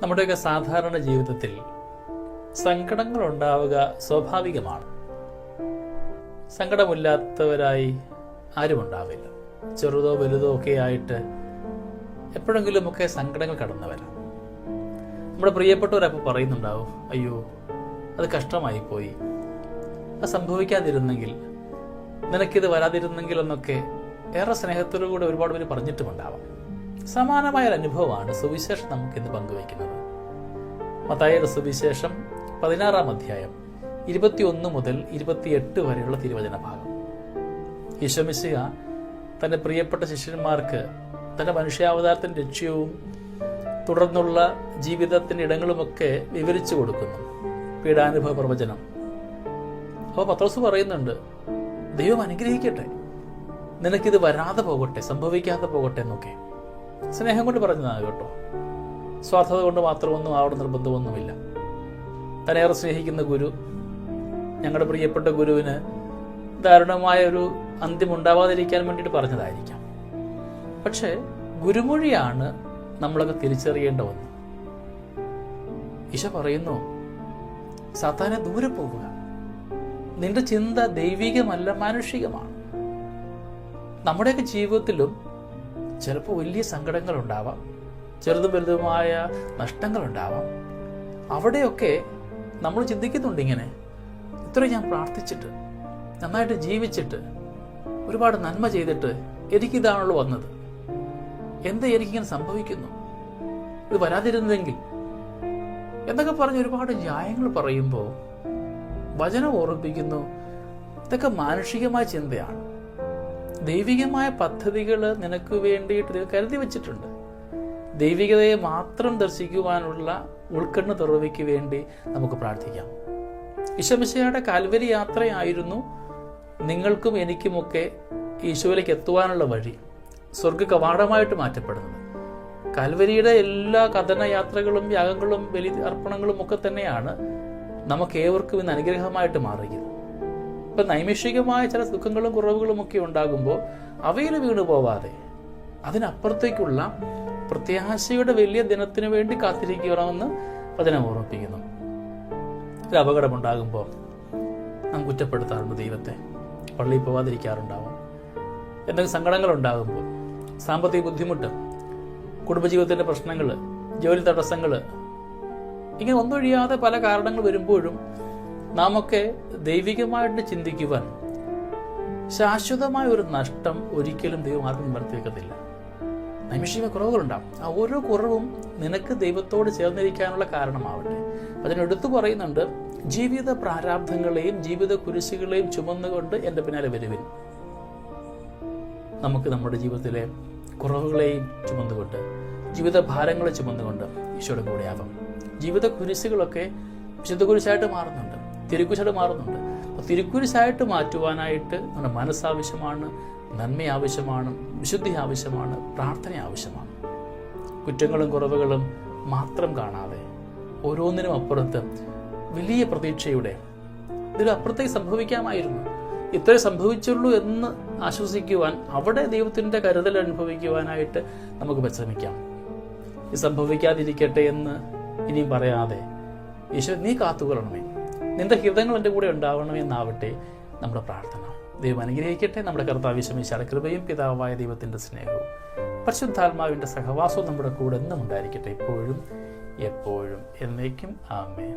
നമ്മുടെയൊക്കെ സാധാരണ ജീവിതത്തിൽ സങ്കടങ്ങൾ ഉണ്ടാവുക സ്വാഭാവികമാണ്. സങ്കടമില്ലാത്തവരായി ആരും ഉണ്ടാവില്ല. ചെറുതോ വലുതോ ഒക്കെ ആയിട്ട് എപ്പോഴെങ്കിലുമൊക്കെ സങ്കടങ്ങൾ കടന്നു വരാം. നമ്മുടെ പ്രിയപ്പെട്ടവരപ്പോൾ പറയുന്നുണ്ടാവും, അയ്യോ അത് കഷ്ടമായി പോയി, അത് സംഭവിക്കാതിരുന്നെങ്കിൽ, നിനക്കിത് വരാതിരുന്നെങ്കിൽ എന്നൊക്കെ ഏറെ സ്നേഹത്തോടു കൂടെ ഒരുപാട് പേര് പറഞ്ഞിട്ടുമുണ്ടാവാം. സമാനമായൊരു അനുഭവമാണ് സുവിശേഷം നമുക്കിന്ന് പങ്കുവയ്ക്കുന്നത്. മത്തായിയുടെ സുവിശേഷം 16-ാം അധ്യായം 21 മുതൽ 28 വരെയുള്ള തിരുവചന ഭാഗം. ഈശോ മിശിഹ തന്റെ പ്രിയപ്പെട്ട ശിഷ്യന്മാർക്ക് തന്റെ മനുഷ്യാവതാരത്തിന്റെ ലക്ഷ്യവും തുടർന്നുള്ള ജീവിതത്തിന്റെ ഇടങ്ങളുമൊക്കെ വിവരിച്ചു കൊടുക്കുന്നു. പീഡാനുഭവ പ്രവചനം. അപ്പോൾ പത്രോസ് പറയുന്നുണ്ട്, ദൈവം അനുഗ്രഹിക്കട്ടെ, നിനക്കിത് വരാതെ പോകട്ടെ, സംഭവിക്കാതെ പോകട്ടെ എന്നൊക്കെ. സ്നേഹം കൊണ്ട് പറഞ്ഞതാണ് കേട്ടോ. സ്വാർത്ഥത കൊണ്ട് മാത്രമൊന്നും അവിടെ നിർബന്ധമൊന്നുമില്ല. തന്നേറെ സ്നേഹിക്കുന്ന ഗുരു, ഞങ്ങളുടെ പ്രിയപ്പെട്ട ഗുരുവിന് ദാരുണമായ ഒരു അന്ത്യം ഉണ്ടാവാതിരിക്കാൻ വേണ്ടിയിട്ട് പറഞ്ഞതായിരിക്കാം. പക്ഷേ ഗുരുമൊഴിയാണ് നമ്മളൊക്കെ തിരിച്ചറിയേണ്ട ഒന്ന്. ഈശോ പറയുന്നു, സാത്താനെ ദൂരെ പോവുക, നിന്റെ ചിന്ത ദൈവികമല്ല, മാനുഷികമാണ്. നമ്മുടെയൊക്കെ ജീവിതത്തിലും ചിലപ്പോൾ വലിയ സങ്കടങ്ങൾ ഉണ്ടാവാം, ചെറുതും വലുതുമായ നഷ്ടങ്ങൾ ഉണ്ടാവാം. അവിടെയൊക്കെ നമ്മൾ ചിന്തിക്കുന്നുണ്ട്, ഇങ്ങനെ ഇത്ര ഞാൻ പ്രാർത്ഥിച്ചിട്ട്, നന്നായിട്ട് ജീവിച്ചിട്ട്, ഒരുപാട് നന്മ ചെയ്തിട്ട് എനിക്കിതാണല്ലോ വന്നത്, എന്താ എനിക്കിങ്ങനെ സംഭവിക്കുന്നു, ഇത് വരാതിരുന്നെങ്കിൽ എന്നൊക്കെ പറഞ്ഞ് ഒരുപാട് ന്യായങ്ങൾ പറയുമ്പോൾ വചനം ഓർമ്മിപ്പിക്കുന്നു, ഇതൊക്കെ മാനുഷികമായ ചിന്തയാണ്. ദൈവികമായ പദ്ധതികൾ നിനക്ക് വേണ്ടിയിട്ട് കരുതി വച്ചിട്ടുണ്ട്. ദൈവികതയെ മാത്രം ദർശിക്കുവാനുള്ള ഉൾക്കണ്ണ് തുറവിക്ക് വേണ്ടി നമുക്ക് പ്രാർത്ഥിക്കാം. ഈശോ മിശിഹായുടെ കാൽവരി യാത്രയായിരുന്നു നിങ്ങൾക്കും എനിക്കുമൊക്കെ ഈശോയിലേക്ക് എത്തുവാനുള്ള വഴി, സ്വർഗ കവാടമായിട്ട് മാറ്റപ്പെടുന്നത്. കാൽവരിയുടെ എല്ലാ കഥന യാത്രകളും യാഗങ്ങളും ബലി അർപ്പണങ്ങളും ഒക്കെ തന്നെയാണ് നമുക്ക് ഏവർക്കും ഇന്ന് അനുഗ്രഹമായിട്ട് മാറിയത്. ഇപ്പം നൈമിഷികമായ ചില ദുഃഖങ്ങളും കുറവുകളും ഒക്കെ ഉണ്ടാകുമ്പോൾ അവയിൽ വീണു പോവാതെ അതിനപ്പുറത്തേക്കുള്ള പ്രത്യാശയുടെ വലിയ ദിനത്തിന് വേണ്ടി കാത്തിരിക്കണമെന്ന് വചനം ഓർമ്മിപ്പിക്കുന്നു. ഒരു അപകടമുണ്ടാകുമ്പോൾ നാം കുറ്റപ്പെടുത്താറുണ്ട് ദൈവത്തെ, പള്ളിയിൽ പോവാതിരിക്കാറുണ്ടാവും. എന്തെങ്കിലും സങ്കടങ്ങൾ ഉണ്ടാകുമ്പോൾ, സാമ്പത്തിക ബുദ്ധിമുട്ട്, കുടുംബജീവിതത്തിൻ്റെ പ്രശ്നങ്ങൾ, ജോലി തടസ്സങ്ങൾ, ഇങ്ങനെ ഒന്നൊഴിയാതെ പല കാരണങ്ങൾ വരുമ്പോഴും നാമൊക്കെ ദൈവികമായിട്ട് ചിന്തിക്കുവാൻ ശാശ്വതമായ ഒരു നഷ്ടം ഒരിക്കലും ദൈവം ആർക്കും വരുത്തി വെക്കത്തില്ല. നൈമിഷിക കുറവുകളുണ്ടാവും. ആ ഓരോ കുറവും നിനക്ക് ദൈവത്തോട് ചേർന്നിരിക്കാനുള്ള കാരണമാവട്ടെ. അതിനെടുത്തു പറയുന്നുണ്ട്, ജീവിത പ്രാരാബ്ധങ്ങളെയും ജീവിത കുരിശുകളെയും ചുമന്നുകൊണ്ട് എൻ്റെ പിന്നാലെ വരുവിൻ. നമുക്ക് നമ്മുടെ ജീവിതത്തിലെ കുറവുകളെയും ചുമന്നുകൊണ്ട്, ജീവിത ഭാരങ്ങളെ ചുമന്നുകൊണ്ട് ഈശോയുടെ കൂടെയാവാം. ജീവിത കുരിശുകളൊക്കെ വിശുദ്ധ കുരിശായിട്ട് മാറുന്നുണ്ട്, തിരുക്കുരിശായിട്ട് മാറുന്നുണ്ട്. അപ്പോൾ തിരുക്കുരിശായിട്ട് മാറ്റുവാനായിട്ട് നമ്മുടെ മനസ്സാവശ്യമാണ്, നന്മ ആവശ്യമാണ്, വിശുദ്ധി ആവശ്യമാണ്, പ്രാർത്ഥന ആവശ്യമാണ്. കുറ്റങ്ങളും കുറവുകളും മാത്രം കാണാതെ ഓരോന്നിനും അപ്പുറത്ത് വലിയ പ്രതീക്ഷയുടെ ഇതിലപ്പുറത്തേക്ക് സംഭവിക്കാമായിരുന്നു, ഇത്രേ സംഭവിച്ചുള്ളൂ എന്ന് ആശ്വസിക്കുവാൻ, അവിടെ ദൈവത്തിൻ്റെ കരുതൽ അനുഭവിക്കുവാനായിട്ട് നമുക്ക് പരിശ്രമിക്കാം. ഇത് സംഭവിക്കാതിരിക്കട്ടെ എന്ന് ഇനിയും പറയാതെ, ഈശോ നീ കാത്തുകൊള്ളണമേ, നിന്റെ ഹൃദയങ്ങൾ എൻ്റെ കൂടെ ഉണ്ടാവണമേ എന്നാവട്ടെ നമ്മുടെ പ്രാർത്ഥന. ദൈവം അനുഗ്രഹിക്കട്ടെ. നമ്മുടെ കർത്താവ് യേശു മിശിഹായുടെ കൃപയും പിതാവായ ദൈവത്തിൻ്റെ സ്നേഹവും പരിശുദ്ധാത്മാവിൻ്റെ സഹവാസവും നമ്മുടെ കൂടെ എന്നും ഉണ്ടായിരിക്കട്ടെ, ഇപ്പോഴും എപ്പോഴും എന്നേക്കും. ആമേൻ.